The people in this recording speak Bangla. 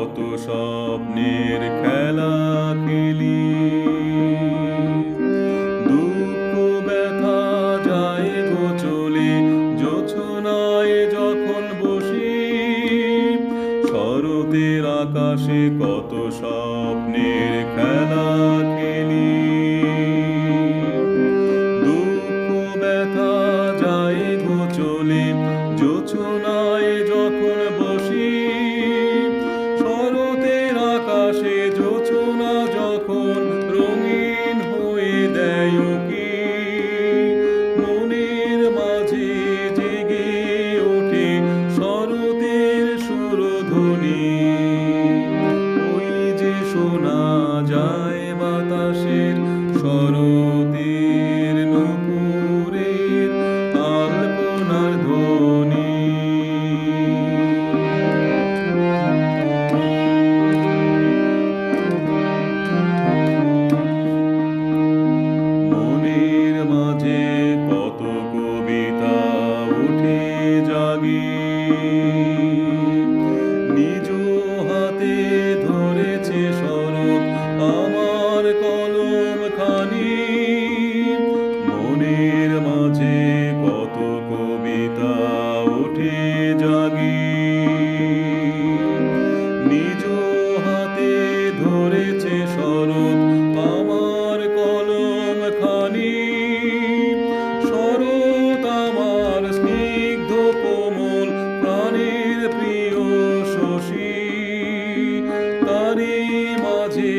কত স্বপ্নের খেলা খেলি। দুঃখ ব্যথা যায় গো চলে, জোছনায় যখন বসি। শরতের আকাশে কত স্বপ্নের খেলা খেলি। দুঃখ ব্যথা যায় গো চলে, জোছনায় যখন বসি। শরতের আকাশে জোছনা যখন রঙিন হয়ে দেয় কি, মনের মাঝে জেগে ওঠে শরতের সুরধ্বনি। ওই যে শোনা যায় বাতাসের শরতের নূপুরের আলপনার ধ্বনি। মনের মাঝে কত কবিতা উঠে জাগে, নিজ হাতে ধরেছে শরৎ আমার কলম খানি। মনের মাঝে কত কবিতা উঠে জাগে, নিজ হাতে ধরেছে শরৎ আমার কলম খানি। শরৎ আমার স্নিগ্ধ কোমল প্রাণের প্রিয় শশী, তারি মাঝে